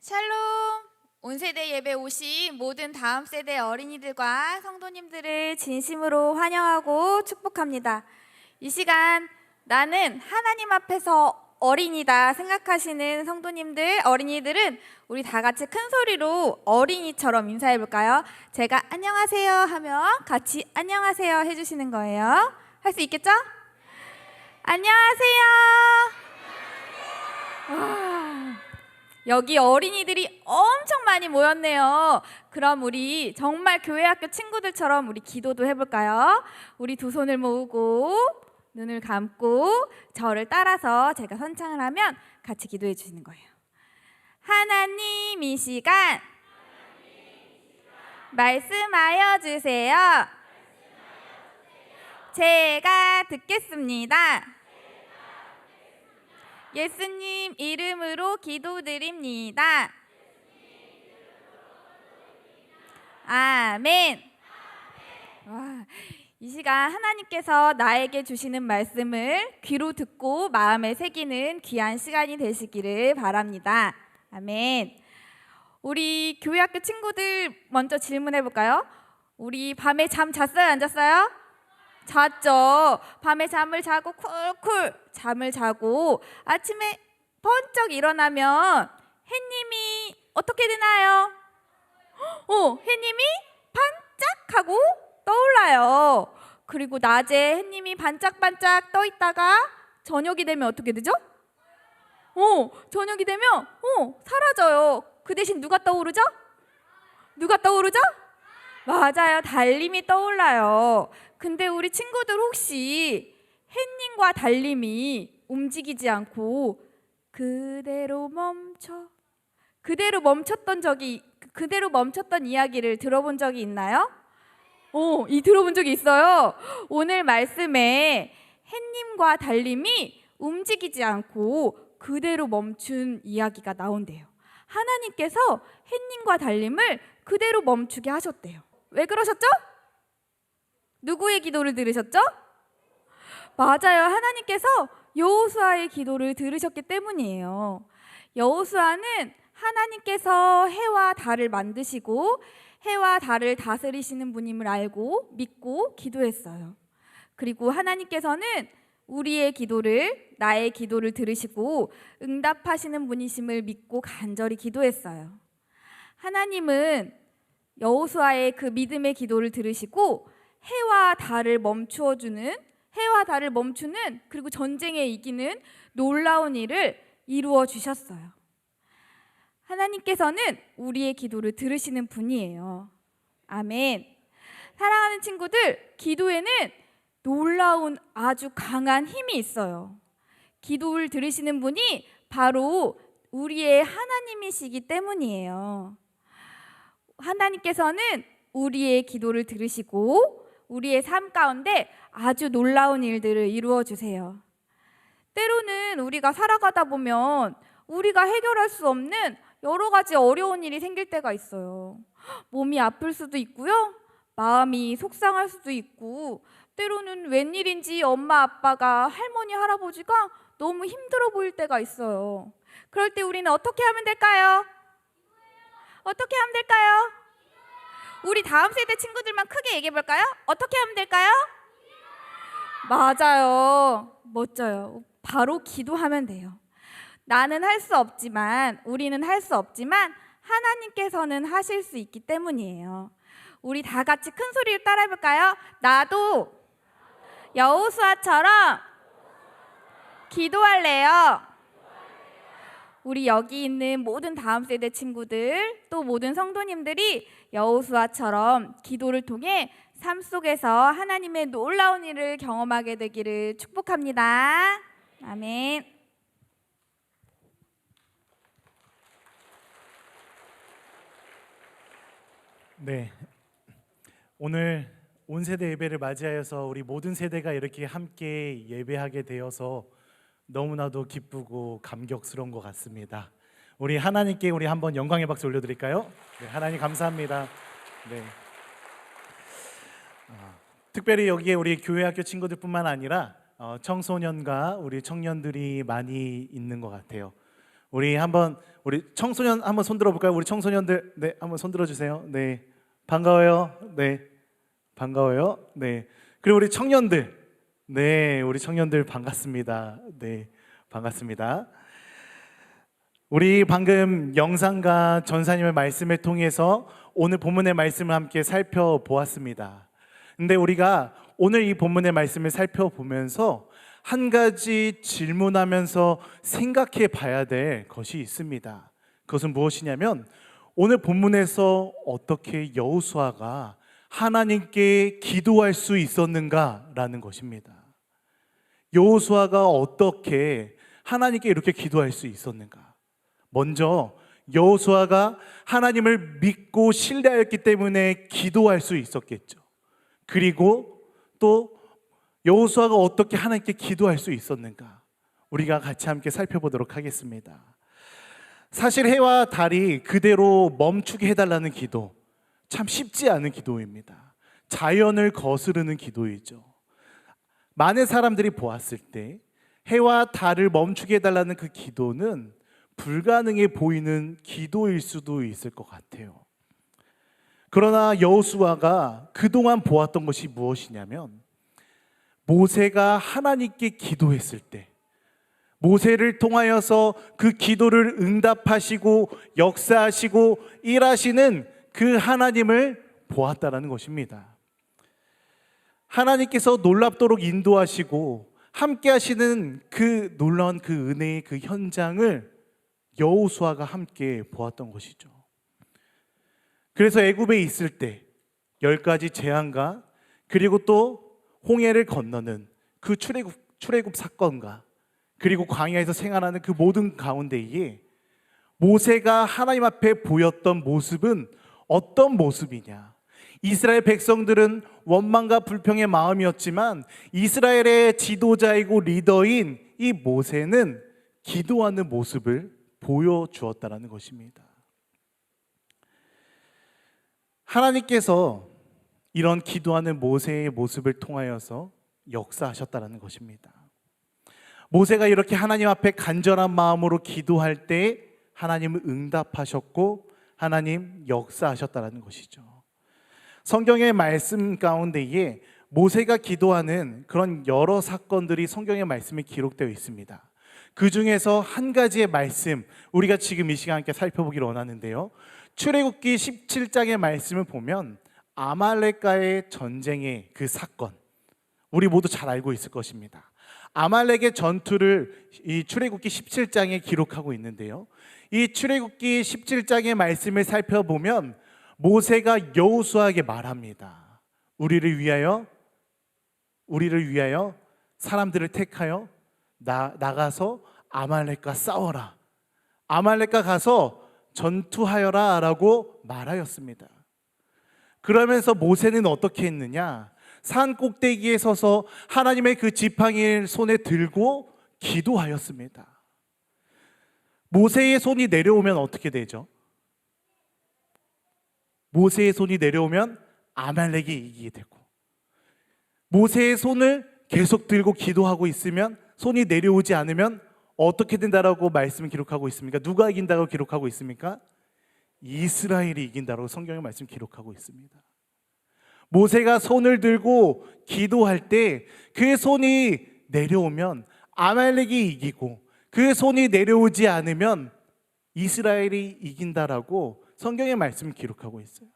샬롬! 온세대 예배 오신 모든 다음 세대 어린이들과 성도님들을 진심으로 환영하고 축복합니다. 이 시간 나는 하나님 앞에서 어린이다 생각하시는 성도님들, 어린이들은 우리 다 같이 큰 소리로 어린이처럼 인사해 볼까요? 제가 안녕하세요 하면 같이 안녕하세요 해주시는 거예요. 할 수 있겠죠? 안녕하세요. 와, 여기 어린이들이 엄청 많이 모였네요. 그럼 우리 정말 교회 학교 친구들처럼 우리 기도도 해볼까요? 우리 두 손을 모으고 눈을 감고 저를 따라서 제가 선창을 하면 같이 기도해 주시는 거예요. 하나님, 이 시간 말씀하여 주세요. 제가 듣겠습니다. 예수님 이름으로 기도드립니다. 아멘. 와, 이 시간 하나님께서 나에게 주시는 말씀을 귀로 듣고 마음에 새기는 귀한 시간이 되시기를 바랍니다. 아멘. 우리 교회 학교 친구들 먼저 질문해 볼까요? 우리 밤에 잠 잤어요, 안 잤어요? 잤죠. 밤에 잠을 자고 쿨쿨 잠을 자고 아침에 번쩍 일어나면 해님이 어떻게 되나요? 해님이 반짝하고 떠올라요. 그리고 낮에 해님이 반짝반짝 떠 있다가 저녁이 되면 어떻게 되죠? 저녁이 되면 사라져요. 그 대신 누가 떠오르죠? 누가 떠오르죠? 맞아요. 달님이 떠올라요. 근데 우리 친구들 혹시 햇님과 달님이 움직이지 않고 그대로 멈췄던 이야기를 들어본 적이 있나요? 들어본 적이 있어요. 오늘 말씀에 햇님과 달님이 움직이지 않고 그대로 멈춘 이야기가 나온대요. 하나님께서 햇님과 달님을 그대로 멈추게 하셨대요. 왜 그러셨죠? 누구의 기도를 들으셨죠? 맞아요. 하나님께서 여호수아의 기도를 들으셨기 때문이에요. 여호수아는 하나님께서 해와 달을 만드시고 해와 달을 다스리시는 분임을 알고 믿고 기도했어요. 그리고 하나님께서는 우리의 기도를, 나의 기도를 들으시고 응답하시는 분이심을 믿고 간절히 기도했어요. 하나님은 여호수아의 그 믿음의 기도를 들으시고 해와 달을 멈추는 그리고 전쟁에 이기는 놀라운 일을 이루어 주셨어요. 하나님께서는 우리의 기도를 들으시는 분이에요. 아멘. 사랑하는 친구들, 기도에는 놀라운 아주 강한 힘이 있어요. 기도를 들으시는 분이 바로 우리의 하나님이시기 때문이에요. 하나님께서는 우리의 기도를 들으시고 우리의 삶 가운데 아주 놀라운 일들을 이루어 주세요. 때로는 우리가 살아가다 보면 우리가 해결할 수 없는 여러 가지 어려운 일이 생길 때가 있어요. 몸이 아플 수도 있고요. 마음이 속상할 수도 있고, 때로는 웬일인지 엄마, 아빠가, 할머니, 할아버지가 너무 힘들어 보일 때가 있어요. 그럴 때 우리는 어떻게 하면 될까요? 어떻게 하면 될까요? 우리 다음 세대 친구들만 크게 얘기해 볼까요? 어떻게 하면 될까요? 맞아요. 멋져요. 바로 기도하면 돼요. 나는 할 수 없지만, 우리는 할 수 없지만 하나님께서는 하실 수 있기 때문이에요. 우리 다 같이 큰 소리로 따라해 볼까요? 나도 여호수아처럼 기도할래요. 우리 여기 있는 모든 다음 세대 친구들, 또 모든 성도님들이 여호수아처럼 기도를 통해 삶 속에서 하나님의 놀라운 일을 경험하게 되기를 축복합니다. 아멘. 네, 오늘 온세대 예배를 맞이하여서 우리 모든 세대가 이렇게 함께 예배하게 되어서 너무나도 기쁘고 감격스러운 것 같습니다. 우리 하나님께 우리 한번 영광의 박수 올려드릴까요? 네, 하나님 감사합니다. 네, 특별히 여기에 우리 교회 학교 친구들뿐만 아니라 청소년과 우리 청년들이 많이 있는 것 같아요. 우리 한번 우리 청소년 한번 손 들어볼까요? 우리 청소년들, 네, 한번 손 들어주세요. 네, 반가워요. 네, 반가워요. 네, 그리고 우리 청년들, 네, 우리 청년들 반갑습니다. 네, 반갑습니다. 우리 방금 영상과 전사님의 말씀을 통해서 오늘 본문의 말씀을 함께 살펴보았습니다. 근데 우리가 오늘 이 본문의 말씀을 살펴보면서 한 가지 질문하면서 생각해 봐야 될 것이 있습니다. 그것은 무엇이냐면 오늘 본문에서 어떻게 여호수아가 하나님께 기도할 수 있었는가라는 것입니다. 여호수아가 어떻게 하나님께 이렇게 기도할 수 있었는가? 먼저 여호수아가 하나님을 믿고 신뢰하였기 때문에 기도할 수 있었겠죠. 그리고 또 여호수아가 어떻게 하나님께 기도할 수 있었는가? 우리가 같이 함께 살펴보도록 하겠습니다. 사실 해와 달이 그대로 멈추게 해달라는 기도, 참 쉽지 않은 기도입니다. 자연을 거스르는 기도이죠. 많은 사람들이 보았을 때 해와 달을 멈추게 해달라는 그 기도는 불가능해 보이는 기도일 수도 있을 것 같아요. 그러나 여호수아가 그동안 보았던 것이 무엇이냐면 모세가 하나님께 기도했을 때 모세를 통하여서 그 기도를 응답하시고 역사하시고 일하시는 그 하나님을 보았다라는 것입니다. 하나님께서 놀랍도록 인도하시고 함께 하시는 그 놀라운 그 은혜의 그 현장을 여호수아가 함께 보았던 것이죠. 그래서 애굽에 있을 때 10가지 재앙과 그리고 또 홍해를 건너는 그 출애굽 사건과 그리고 광야에서 생활하는 그 모든 가운데에 모세가 하나님 앞에 보였던 모습은 어떤 모습이냐? 이스라엘 백성들은 원망과 불평의 마음이었지만 이스라엘의 지도자이고 리더인 이 모세는 기도하는 모습을 보여주었다는 것입니다. 하나님께서 이런 기도하는 모세의 모습을 통하여서 역사하셨다는 것입니다. 모세가 이렇게 하나님 앞에 간절한 마음으로 기도할 때 하나님은 응답하셨고 하나님 역사하셨다는 것이죠. 성경의 말씀 가운데에 모세가 기도하는 그런 여러 사건들이 성경의 말씀에 기록되어 있습니다. 그 중에서 한 가지의 말씀 우리가 지금 이 시간 함께 살펴보기를 원하는데요. 출애굽기 17장의 말씀을 보면 아말렉과의 전쟁의 그 사건, 우리 모두 잘 알고 있을 것입니다. 아말렉의 전투를 이 출애굽기 17장에 기록하고 있는데요. 이 출애굽기 17장의 말씀을 살펴보면 모세가 여호수아에게 말합니다. 우리를 위하여 사람들을 택하여 나가서 아말렉과 싸워라. 아말렉과 가서 전투하여라 라고 말하였습니다. 그러면서 모세는 어떻게 했느냐? 산 꼭대기에 서서 하나님의 그 지팡이를 손에 들고 기도하였습니다. 모세의 손이 내려오면 어떻게 되죠? 모세의 손이 내려오면 아말렉이 이기게 되고, 모세의 손을 계속 들고 기도하고 있으면 손이 내려오지 않으면 어떻게 된다라고 말씀을 기록하고 있습니까? 누가 이긴다고 기록하고 있습니까? 이스라엘이 이긴다라고 성경의 말씀 기록하고 있습니다. 모세가 손을 들고 기도할 때 그 손이 내려오면 아말렉이 이기고 그 손이 내려오지 않으면 이스라엘이 이긴다라고 성경의 말씀을 기록하고 있어요.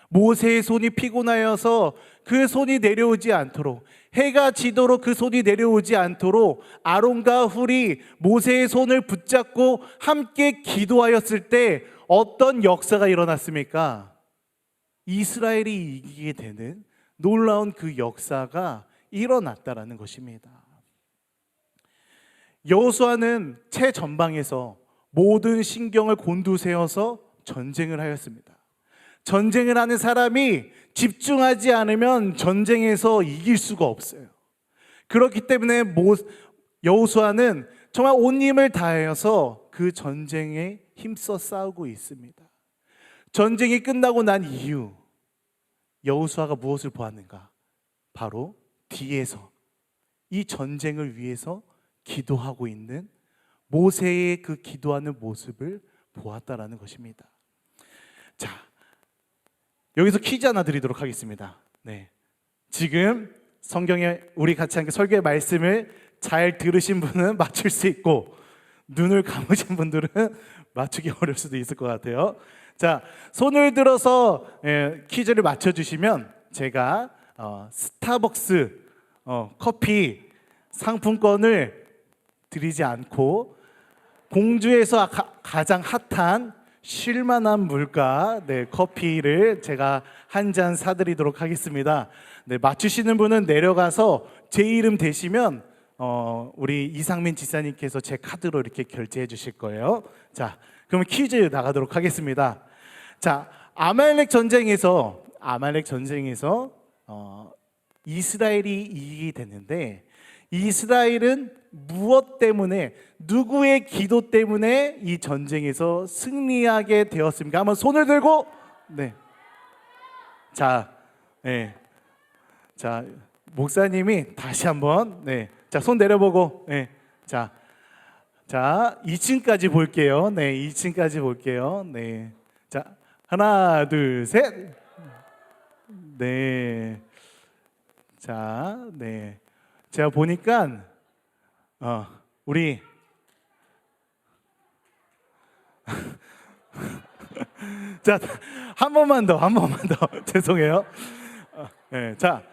모세의 손이 피곤하여서 그 손이 내려오지 않도록, 해가 지도록 그 손이 내려오지 않도록 아론과 훌이 모세의 손을 붙잡고 함께 기도하였을 때 어떤 역사가 일어났습니까? 이스라엘이 이기게 되는 놀라운 그 역사가 일어났다라는 것입니다. 여호수아는 최전방에서 모든 신경을 곤두세워서 전쟁을 하였습니다. 전쟁을 하는 사람이 집중하지 않으면 전쟁에서 이길 수가 없어요. 그렇기 때문에 여호수아는 정말 온 힘을 다하여서 그 전쟁에 힘써 싸우고 있습니다. 전쟁이 끝나고 난 이후 여호수아가 무엇을 보았는가? 바로 뒤에서 이 전쟁을 위해서 기도하고 있는 모세의 그 기도하는 모습을 보았다라는 것입니다. 자, 여기서 퀴즈 하나 드리도록 하겠습니다. 네, 지금 성경에 우리 같이 함께 설교의 말씀을 잘 들으신 분은 맞출 수 있고 눈을 감으신 분들은 맞추기 어려울 수도 있을 것 같아요. 자, 손을 들어서 퀴즈를 맞춰주시면 제가 스타벅스 커피 상품권을 드리지 않고 공주에서 가장 핫한 쉴만한 물가 커피를 제가 한 잔 사드리도록 하겠습니다. 네, 맞추시는 분은 내려가서 제 이름 대시면 우리 이상민 지사님께서 제 카드로 이렇게 결제해 주실 거예요. 자, 그럼 퀴즈 나가도록 하겠습니다. 자, 아말렉 전쟁에서 이스라엘이 이기게 됐는데 이스라엘은 무엇 때문에, 누구의 기도 때문에 이 전쟁에서 승리하게 되었습니까? 한번 손을 들고, 네. 자, 네. 자, 목사님이 다시 한번, 네. 자, 손 내려보고, 네. 자, 2층까지 볼게요. 네, 2층까지 볼게요. 네. 자, 하나, 둘, 셋. 네. 자, 네. 제가 보니까 우리 자, 한 번만 더 죄송해요. 네, 자,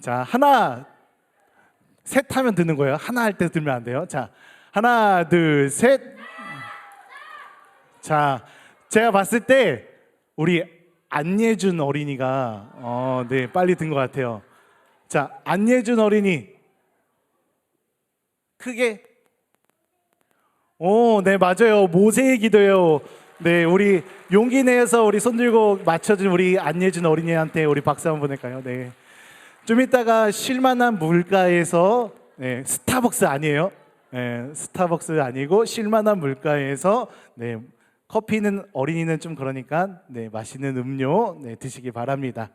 하나, 셋 하면 드는 거예요. 하나 할 때 들면 안 돼요. 자, 하나, 둘, 셋. 자, 제가 봤을 때 우리 안예준 어린이가 네, 빨리 든 것 같아요. 자, 안예준 어린이 크게. 네, 맞아요. 모세의 기도예요. 네, 우리 용기 내서 우리 손 들고 맞춰준 우리 안예준 어린이한테 우리 박수 한번 보낼까요? 네. 좀 이따가 쉴만한 물가에서, 네, 스타벅스 아니에요. 네, 스타벅스 아니고 쉴만한 물가에서, 네, 커피는 어린이는 좀 그러니까, 네, 맛있는 음료, 네, 드시기 바랍니다.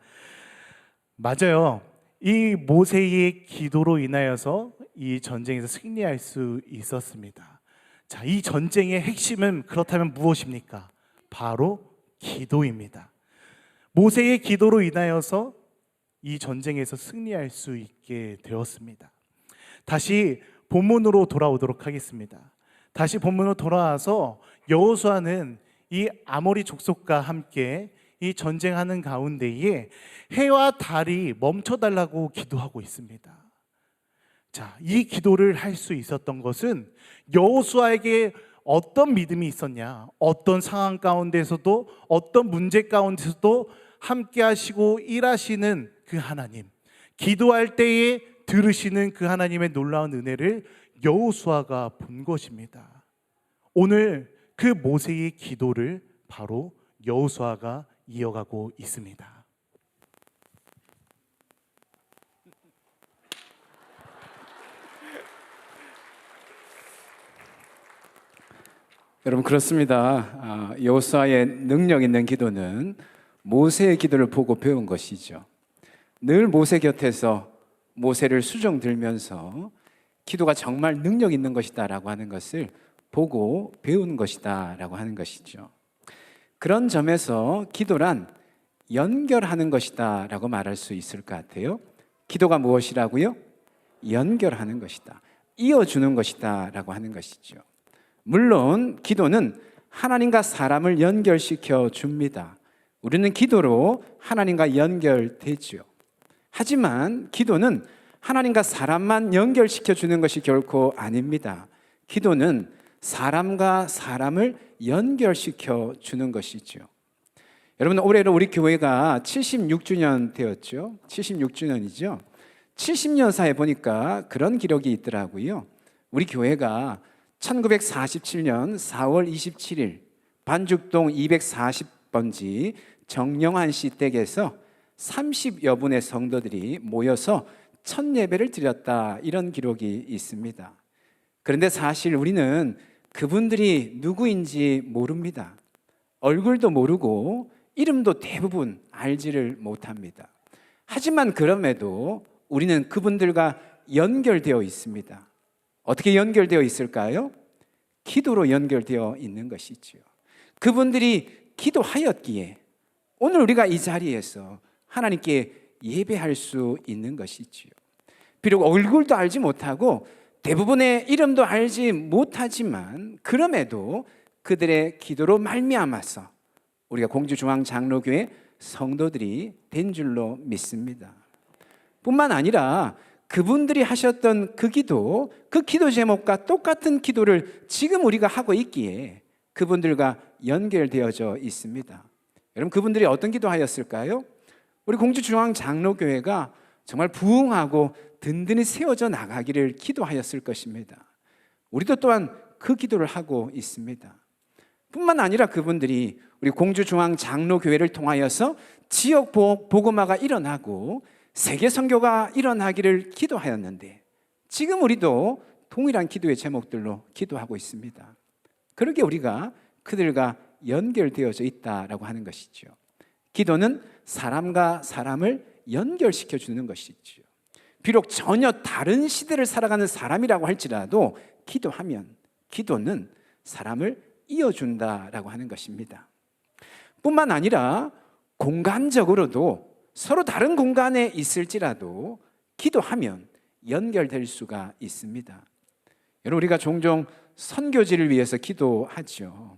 맞아요. 이 모세의 기도로 인하여서 이 전쟁에서 승리할 수 있었습니다. 자, 이 전쟁의 핵심은 그렇다면 무엇입니까? 바로 기도입니다. 모세의 기도로 인하여서 이 전쟁에서 승리할 수 있게 되었습니다. 다시 본문으로 돌아오도록 하겠습니다. 다시 본문으로 돌아와서 여호수아는 이 아모리 족속과 함께 이 전쟁하는 가운데에 해와 달이 멈춰달라고 기도하고 있습니다. 자, 이 기도를 할 수 있었던 것은 여호수아에게 어떤 믿음이 있었냐, 어떤 상황 가운데서도, 어떤 문제 가운데서도 함께 하시고 일하시는 그 하나님, 기도할 때에 들으시는 그 하나님의 놀라운 은혜를 여호수아가 본 것입니다. 오늘 그 모세의 기도를 바로 여호수아가 이어가고 있습니다. 여러분, 그렇습니다. 여호수아의 능력 있는 기도는 모세의 기도를 보고 배운 것이죠. 늘 모세 곁에서 모세를 수종 들면서 기도가 정말 능력 있는 것이다라고 하는 것을 보고 배운 것이다라고 하는 것이죠. 그런 점에서 기도란 연결하는 것이다라고 말할 수 있을 것 같아요. 기도가 무엇이라고요? 연결하는 것이다, 이어주는 것이다라고 하는 것이죠. 물론 기도는 하나님과 사람을 연결시켜 줍니다. 우리는 기도로 하나님과 연결되죠. 하지만 기도는 하나님과 사람만 연결시켜 주는 것이 결코 아닙니다. 기도는 사람과 사람을 연결시켜 주는 것이죠. 여러분, 올해로 우리 교회가 76주년 되었죠. 76주년이죠. 70년사에 보니까 그런 기록이 있더라고요. 우리 교회가 1947년 4월 27일 반죽동 240번지 정영환 씨 댁에서 30여 분의 성도들이 모여서 첫 예배를 드렸다, 이런 기록이 있습니다. 그런데 사실 우리는 그분들이 누구인지 모릅니다. 얼굴도 모르고 이름도 대부분 알지를 못합니다. 하지만 그럼에도 우리는 그분들과 연결되어 있습니다. 어떻게 연결되어 있을까요? 기도로 연결되어 있는 것이지요. 그분들이 기도하였기에 오늘 우리가 이 자리에서 하나님께 예배할 수 있는 것이지요. 비록 얼굴도 알지 못하고 대부분의 이름도 알지 못하지만 그럼에도 그들의 기도로 말미암아서 우리가 공주중앙장로교회 성도들이 된 줄로 믿습니다. 뿐만 아니라 그분들이 하셨던 그 기도 제목과 똑같은 기도를 지금 우리가 하고 있기에 그분들과 연결되어져 있습니다. 여러분, 그분들이 어떤 기도하였을까요? 우리 공주중앙장로교회가 정말 부흥하고 든든히 세워져 나가기를 기도하였을 것입니다. 우리도 또한 그 기도를 하고 있습니다. 뿐만 아니라 그분들이 우리 공주중앙장로교회를 통하여서 지역 복음화가 일어나고 세계 선교가 일어나기를 기도하였는데 지금 우리도 동일한 기도의 제목들로 기도하고 있습니다. 그러게 우리가 그들과 연결되어져 있다라고 하는 것이죠. 기도는 사람과 사람을 연결시켜 주는 것이죠. 비록 전혀 다른 시대를 살아가는 사람이라고 할지라도 기도는 사람을 이어준다라고 하는 것입니다. 뿐만 아니라 공간적으로도 서로 다른 공간에 있을지라도 기도하면 연결될 수가 있습니다. 여러분, 우리가 종종 선교지를 위해서 기도하죠.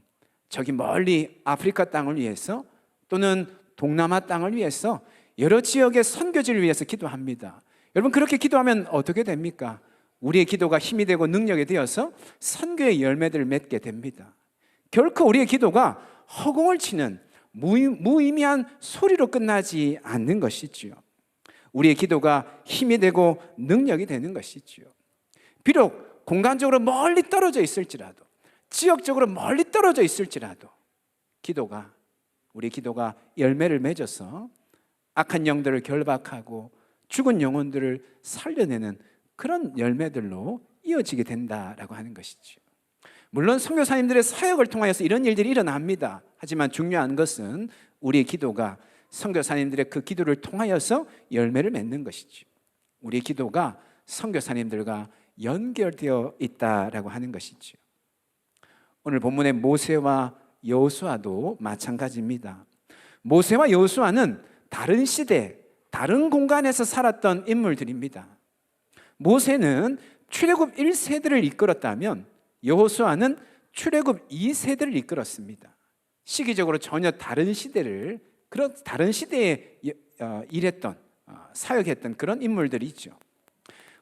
저기 멀리 아프리카 땅을 위해서 또는 동남아 땅을 위해서 여러 지역의 선교지를 위해서 기도합니다. 여러분, 그렇게 기도하면 어떻게 됩니까? 우리의 기도가 힘이 되고 능력이 되어서 선교의 열매들을 맺게 됩니다. 결코 우리의 기도가 허공을 치는 무의미한 소리로 끝나지 않는 것이지요. 우리의 기도가 힘이 되고 능력이 되는 것이지요. 비록 공간적으로 멀리 떨어져 있을지라도, 지역적으로 멀리 떨어져 있을지라도 우리의 기도가 열매를 맺어서 악한 영들을 결박하고 죽은 영혼들을 살려내는 그런 열매들로 이어지게 된다라고 하는 것이죠. 물론 선교사님들의 사역을 통하여서 이런 일들이 일어납니다. 하지만 중요한 것은 우리의 기도가 선교사님들의 그 기도를 통하여서 열매를 맺는 것이죠. 우리의 기도가 선교사님들과 연결되어 있다라고 하는 것이죠. 오늘 본문의 모세와 여호수아도 마찬가지입니다. 모세와 여호수아는 다른 시대, 다른 공간에서 살았던 인물들입니다. 모세는 출애굽 1세대를 이끌었다면 여호수아는 출애굽 2세대를 이끌었습니다. 시기적으로 전혀 다른 시대에 일했던, 사역했던 그런 인물들이죠.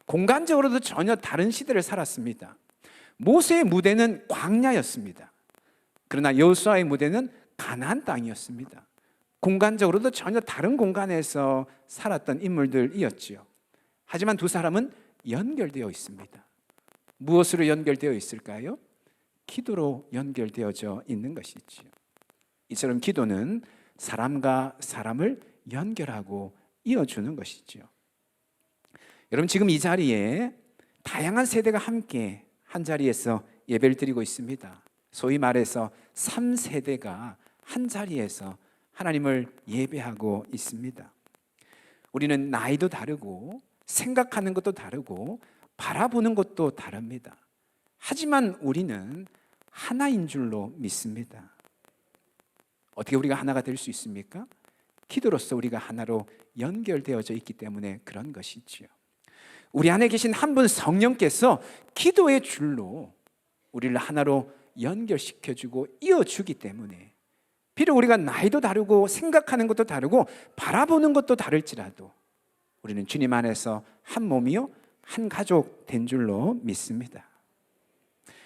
공간적으로도 전혀 다른 시대를 살았습니다. 모세의 무대는 광야였습니다. 그러나 여호수아의 무대는 가나안 땅이었습니다. 공간적으로도 전혀 다른 공간에서 살았던 인물들이었지요. 하지만 두 사람은 연결되어 있습니다. 무엇으로 연결되어 있을까요? 기도로 연결되어져 있는 것이지요. 이처럼 기도는 사람과 사람을 연결하고 이어주는 것이지요. 여러분, 지금 이 자리에 다양한 세대가 함께 한 자리에서 예배를 드리고 있습니다. 소위 말해서 3세대가 한 자리에서 하나님을 예배하고 있습니다. 우리는 나이도 다르고 생각하는 것도 다르고 바라보는 것도 다릅니다. 하지만 우리는 하나인 줄로 믿습니다. 어떻게 우리가 하나가 될 수 있습니까? 기도로서 우리가 하나로 연결되어져 있기 때문에 그런 것이지요. 우리 안에 계신 한 분 성령께서 기도의 줄로 우리를 하나로 연결시켜주고 이어주기 때문에 비록 우리가 나이도 다르고 생각하는 것도 다르고 바라보는 것도 다를지라도 우리는 주님 안에서 한 몸이요 한 가족 된 줄로 믿습니다.